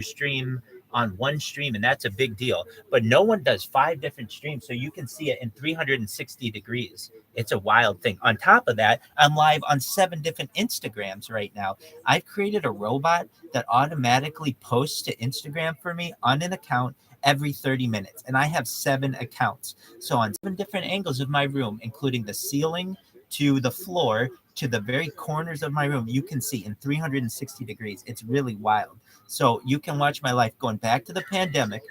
stream on one stream, and that's a big deal. But no one does 5 different streams, so you can see it in 360 degrees. It's a wild thing. On top of that, I'm live on 7 different Instagrams right now. I've created a robot that automatically posts to Instagram for me on an account every 30 minutes, and I have 7 accounts. So on 7 different angles of my room, including the ceiling to the floor to the very corners of my room, you can see in 360 degrees. It's really wild. So you can watch my life going back to the pandemic.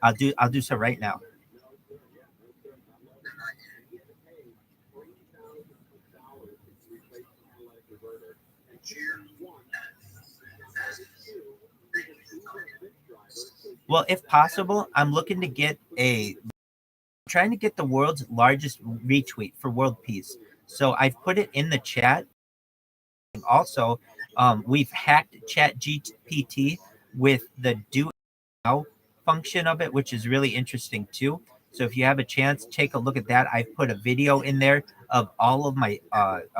I'll do so right now. Well, if possible, I'm looking to get trying to get the world's largest retweet for world peace. So I've put it in the chat. Also, we've hacked Chat GPT with the do now function of it, which is really interesting too. So if you have a chance, take a look at that. I've put a video in there of all of my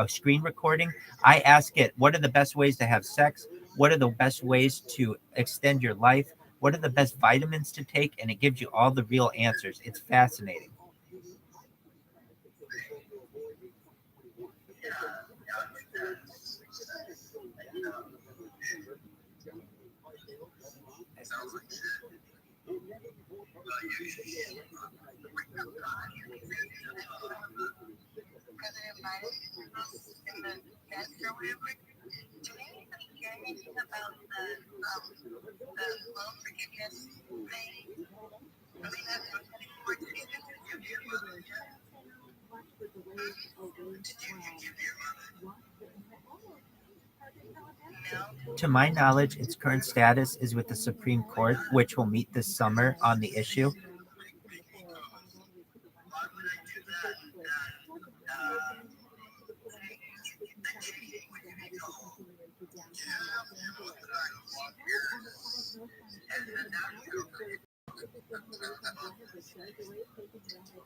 screen recording. I ask it, what are the best ways to have sex? What are the best ways to extend your life? What are the best vitamins to take? And it gives you all the real answers. It's fascinating. To my knowledge, its current status is with the Supreme Court, which will meet this summer on the issue.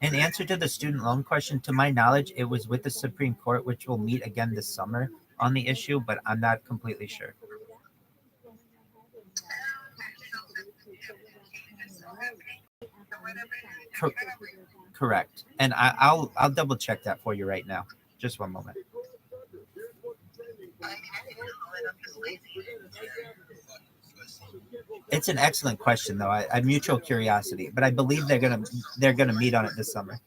In answer to the student loan question, to my knowledge, it was with the Supreme Court, which will meet again this summer on the issue, but I'm not completely sure. Correct. And I'll double check that for you right now. Just one moment. It's an excellent question, though. I mutual curiosity, but I believe they're gonna meet on it this summer.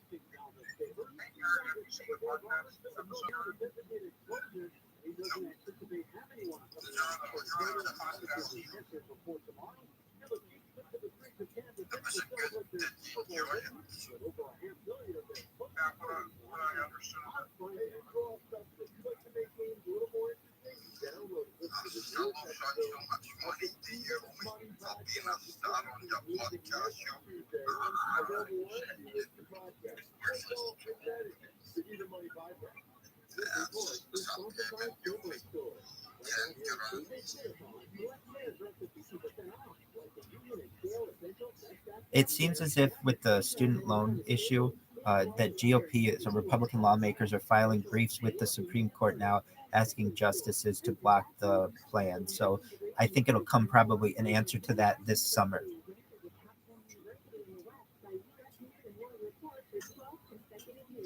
It seems as if with the student loan issue, that GOP, so Republican lawmakers, are filing briefs with the Supreme Court now asking justices to block the plan. So I think it'll come probably an answer to that this summer.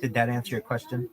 Did that answer your question?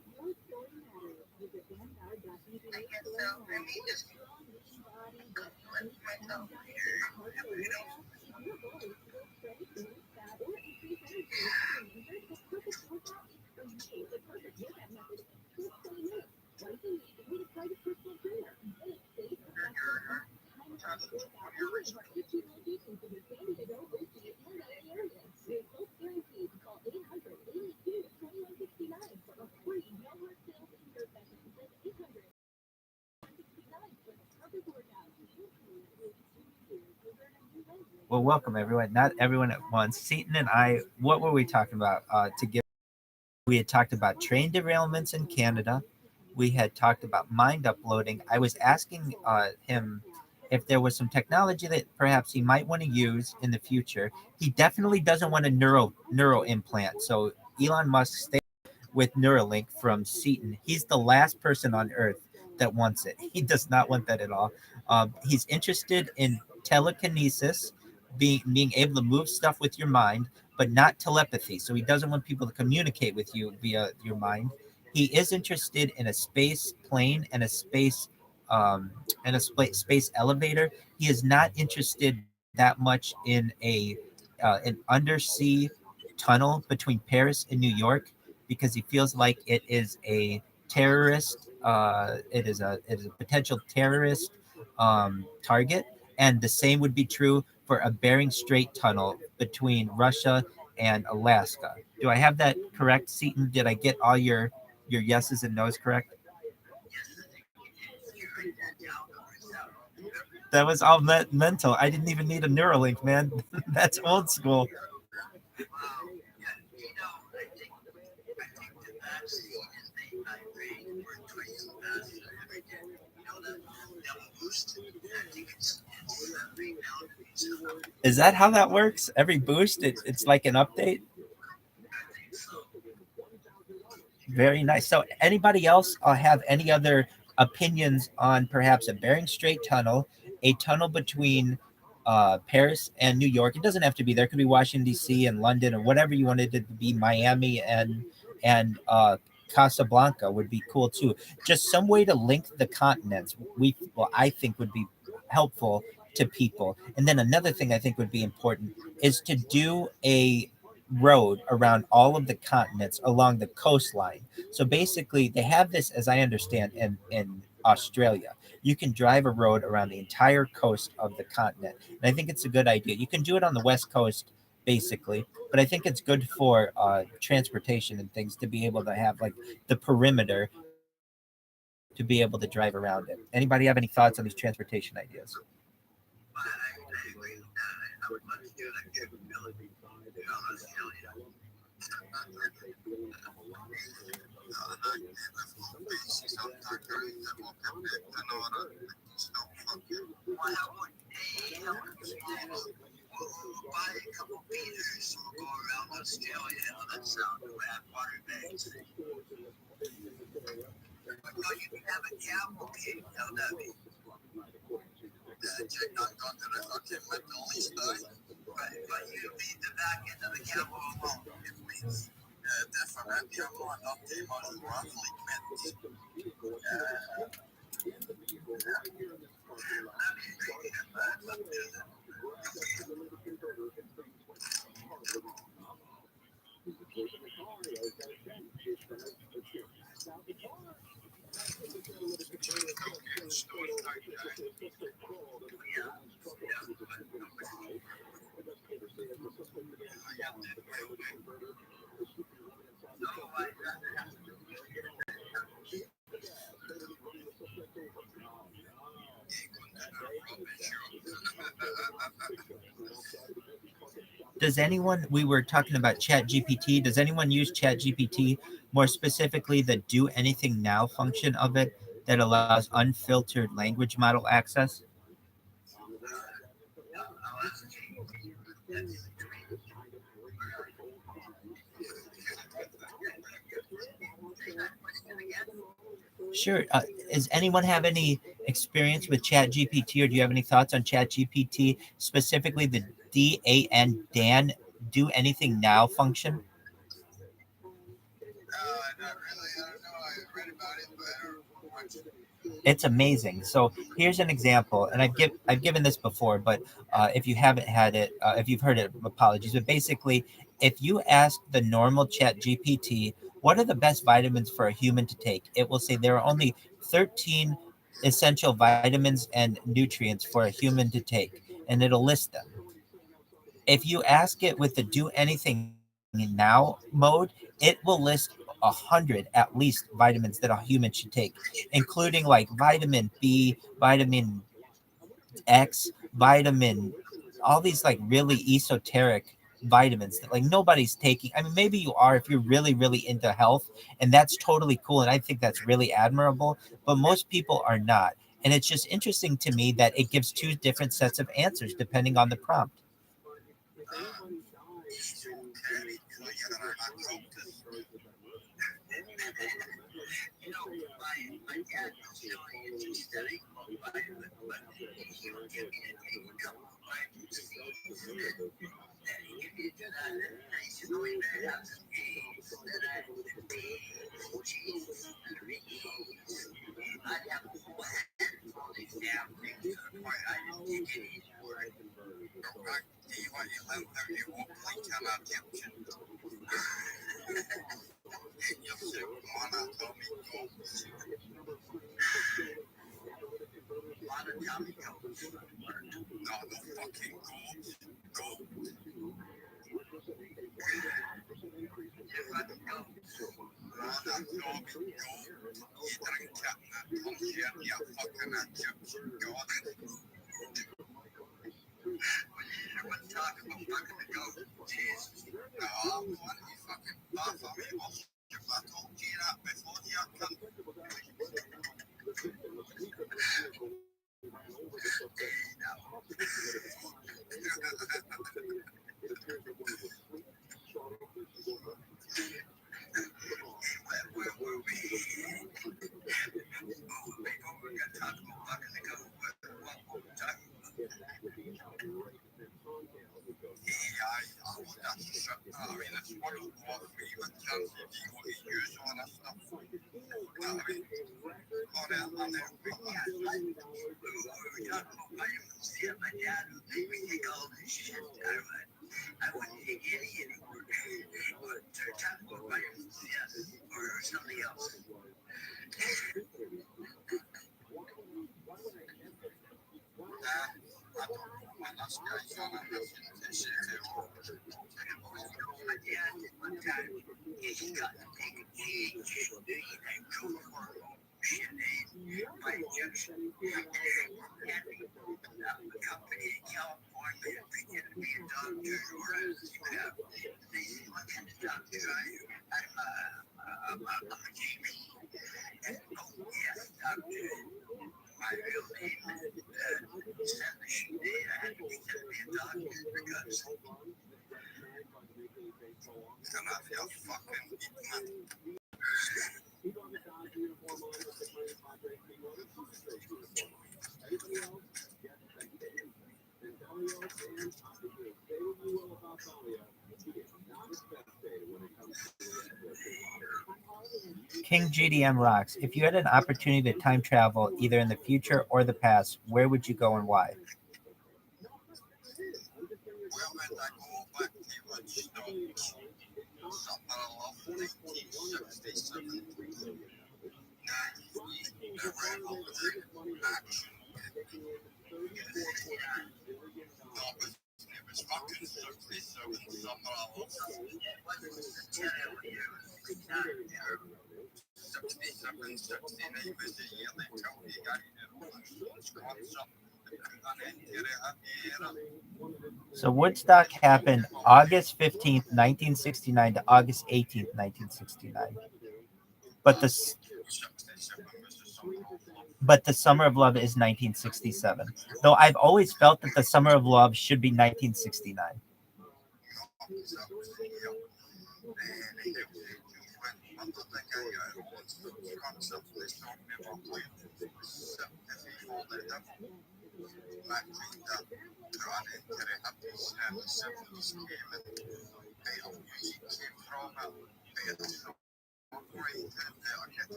Well, welcome everyone. Not everyone at once. Seaton and I, what were we talking about? We had talked about train derailments in Canada. We had talked about mind uploading. I was asking him if there was some technology that perhaps he might want to use in the future. He definitely doesn't want a neuro implant. So Elon Musk stay with Neuralink from Seaton. He's the last person on Earth that wants it. He does not want that at all. He's interested in telekinesis, being able to move stuff with your mind, but not telepathy. So he doesn't want people to communicate with you via your mind. He is interested in a space plane and a space elevator. He is not interested that much in an undersea tunnel between Paris and New York because he feels like it is a terrorist. It is a potential terrorist target, and the same would be true for a Bering Strait tunnel between Russia and Alaska. Do I have that correct, Seaton? Did I get all your yeses and nos correct? That was all mental. I didn't even need a Neuralink, man. That's old school. Is that how that works? Every boost, it's like an update? Very nice. So, anybody else have any other opinions on perhaps a Bering Strait tunnel, a tunnel between Paris and New York? It doesn't have to be there. It could be Washington D.C. and London or whatever you wanted it to be. Miami and Casablanca would be cool too. Just some way to link the continents. I think would be helpful to people. And then another thing I think would be important is to do a road around all of the continents along the coastline. So basically, they have this, as I understand, in Australia. You can drive a road around the entire coast of the continent. And I think it's a good idea. You can do it on the West Coast, basically, but I think it's good for transportation and things to be able to have like the perimeter to be able to drive around it. Anybody have any thoughts on these transportation ideas? Does anyone, we were talking about Chat GPT, does anyone use Chat GPT, more specifically the do anything now function of it that allows unfiltered language model access? Sure. Does anyone have any experience with Chat GPT, or do you have any thoughts on Chat GPT, specifically the Dan do anything now function? It's amazing. So here's an example, and I've given this before, but if you haven't had it, if you've heard it, apologies. But basically, if you ask the normal Chat GPT, what are the best vitamins for a human to take, it will say there are only 13 essential vitamins and nutrients for a human to take, and it'll list them. If you ask it with the do anything now mode, it will list 100 at least vitamins that a human should take, including like vitamin B, vitamin X, vitamin, all these like really esoteric vitamins that like nobody's taking. I mean, maybe you are if you're really, really into health, and that's totally cool. And I think that's really admirable, but most people are not. And it's just interesting to me that it gives two different sets of answers depending on the prompt. King GDM rocks. If you had an opportunity to time travel either in the future or the past, where would you go and why? So Woodstock happened August 15th, 1969 to August 18th, 1969. But the but the Summer of Love is 1967. Though I've always felt that the Summer of Love should be 1969.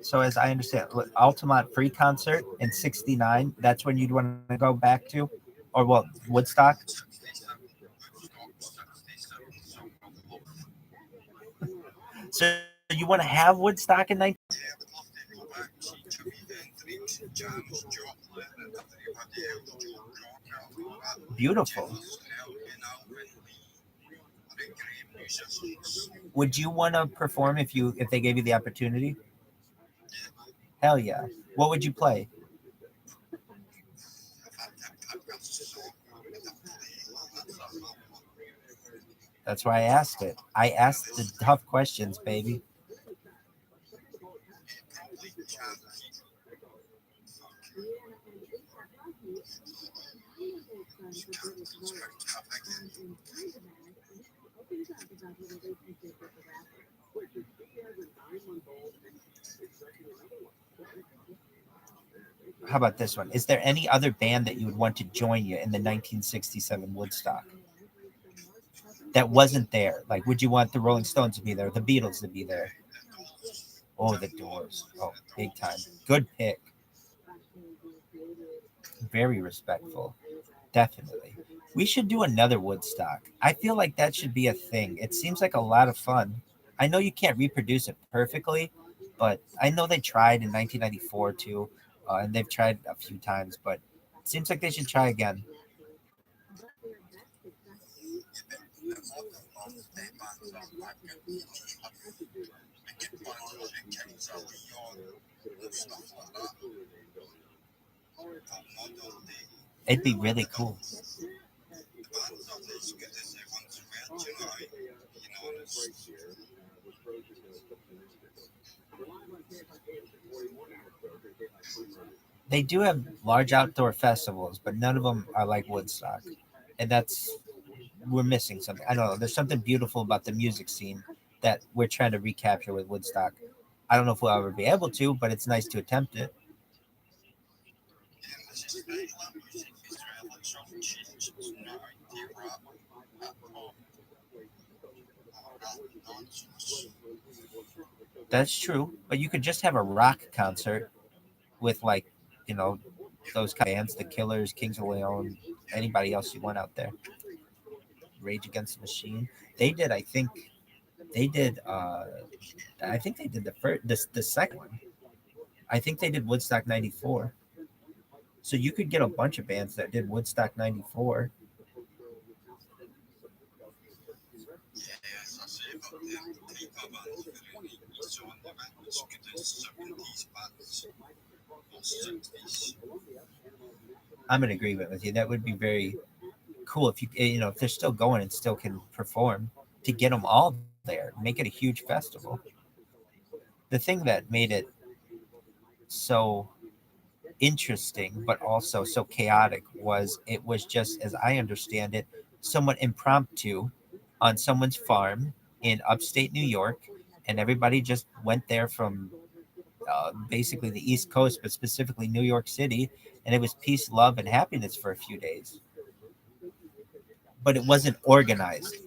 So as I understand, Altamont Free concert in '69. That's when you'd want to go back to, or well, Woodstock. So you want to have Woodstock in 19? Beautiful. Would you want to perform if they gave you the opportunity? Hell yeah. What would you play? That's why I asked it. I asked the tough questions, baby. how about this one? Is there any other band that you would want to join you in the 1967 Woodstock that wasn't there? Like, would you want the Rolling Stones to be there, the Beatles to be there? Oh, the Doors. Oh, big time. Good pick. Very respectful. Definitely. We should do another Woodstock. I feel like that should be a thing. It seems like a lot of fun. I know you can't reproduce it perfectly, but I know they tried in 1994 too, and they've tried a few times, but it seems like they should try again. It'd be really cool. They do have large outdoor festivals, but none of them are like Woodstock, and that's we're missing something. I don't know. There's something beautiful about the music scene that we're trying to recapture with Woodstock. I don't know if we'll ever be able to, but it's nice to attempt it. That's true, but you could just have a rock concert with like, you know, those kind of bands, the Killers, Kings of Leon, anybody else you want out there. Rage Against the Machine. They did, I think, they did. I think they did the first, the second one. I think they did Woodstock '94. So you could get a bunch of bands that did Woodstock '94. I'm in agreement with you. That would be very cool if if they're still going and still can perform to get them all there, make it a huge festival. The thing that made it so interesting but also so chaotic was it was just as I understand it somewhat impromptu on someone's farm in upstate New York, and everybody just went there from basically the East Coast, but specifically New York City, and it was peace, love, and happiness for a few days. But it wasn't organized.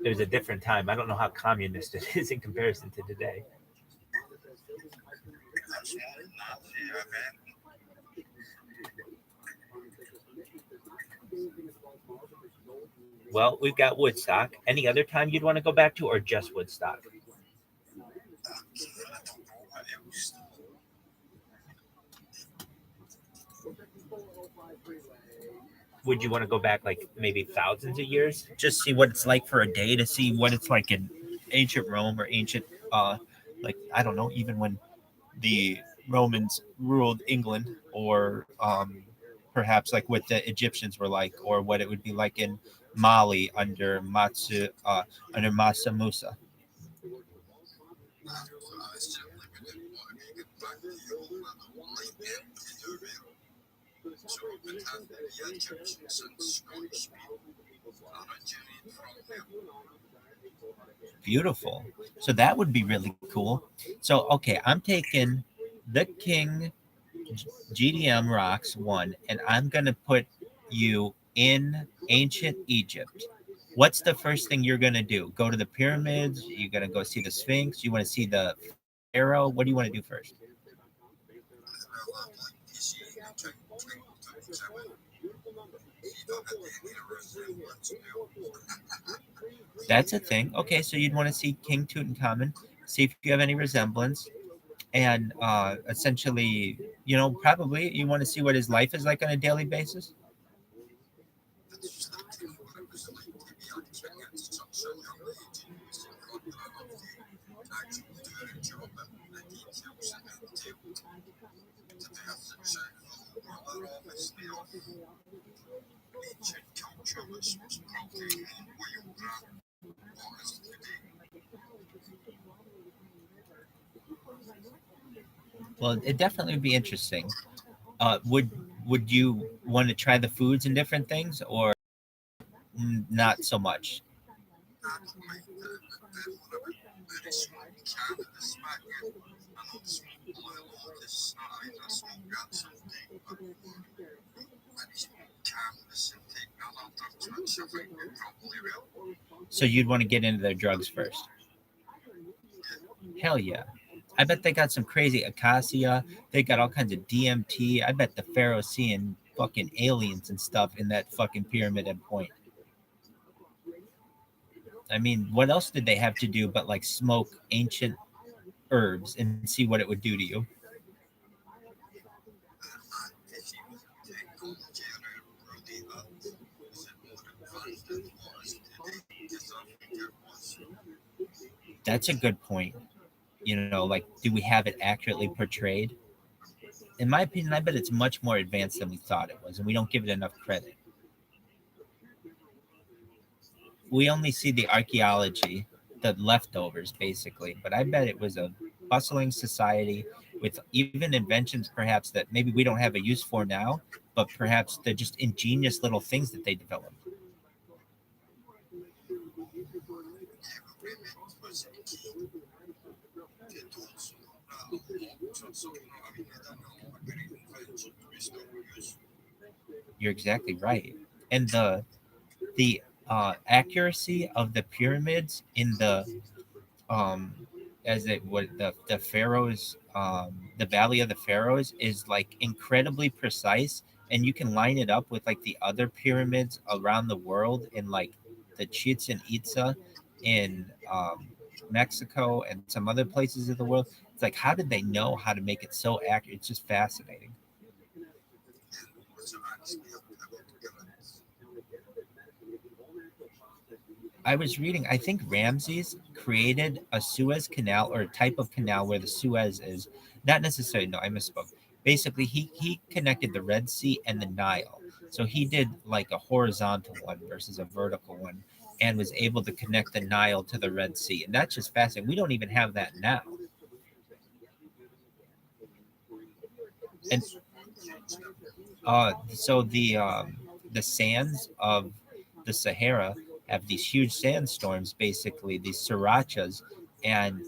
It was a different time. I don't know how communist it is in comparison to today. Well, we've got Woodstock. Any other time you'd want to go back to, or just Woodstock? Would you want to go back like maybe thousands of years? Just see what it's like for a day, to see what it's like in ancient Rome or ancient, like, I don't know, even when the Romans ruled England, or perhaps like what the Egyptians were like, or what it would be like in Mali under Masa Musa. Beautiful. So that would be really cool. So okay, I'm taking the King GDM Rocks one, and I'm gonna put you in ancient Egypt. What's the first thing you're gonna do? Go to the pyramids? You're gonna go see the Sphinx? You want to see the Pharaoh? What do you want to do first? That's a thing. Okay, so you'd want to see King Tutankhamun, see if you have any resemblance, and essentially, probably you want to see what his life is like on a daily basis. Well, it definitely would be interesting. Would you want to try the foods and different things, or Not so much. So you'd want to get into their drugs first. Hell yeah. I bet they got some crazy acacia. They got all kinds of DMT. I bet the Pharaoh's seeing fucking aliens and stuff in that fucking pyramid at point. I mean, what else did they have to do but like smoke ancient herbs and see what it would do to you? That's a good point. Like, do we have it accurately portrayed? In my opinion, I bet it's much more advanced than we thought it was, and we don't give it enough credit. We only see the archaeology, the leftovers, basically. But I bet it was a bustling society with even inventions, perhaps, that maybe we don't have a use for now, but perhaps they're just ingenious little things that they developed. You're exactly right. And the accuracy of the pyramids in the um as it would the pharaohs, the valley of the pharaohs is like incredibly precise, and you can line it up with like the other pyramids around the world in like the Chichen Itza in Mexico and some other places of the world. It's like, how did they know how to make it so accurate? It's just fascinating. I was reading, I think Ramses created a Suez Canal, or a type of canal where the Suez is. Not necessarily, no, I misspoke. Basically, he connected the Red Sea and the Nile. So he did like a horizontal one versus a vertical one, and was able to connect the Nile to the Red Sea. And that's just fascinating. We don't even have that now. And so the sands of the Sahara have these huge sandstorms, basically these srirachas, and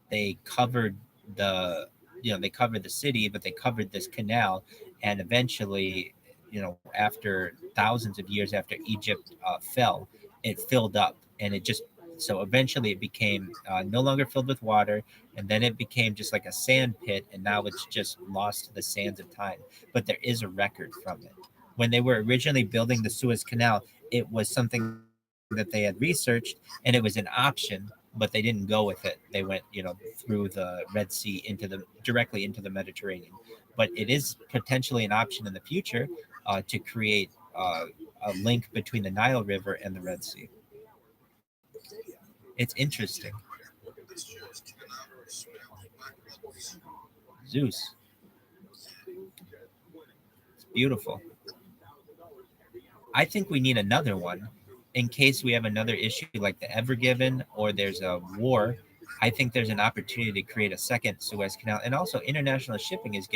they covered the they covered the city, but they covered this canal, and eventually, after thousands of years after Egypt fell, it filled up, and it just so eventually it became no longer filled with water, and then it became just like a sand pit, and now it's just lost to the sands of time. But there is a record from it. When they were originally building the Suez Canal, it was something that they had researched, and it was an option, but they didn't go with it. They went, through the Red Sea directly into the Mediterranean. But it is potentially an option in the future to create a link between the Nile River and the Red Sea. It's interesting. Zeus, it's beautiful. I think we need another one in case we have another issue like the Ever Given, or there's a war. I think there's an opportunity to create a second Suez Canal, and also international shipping is getting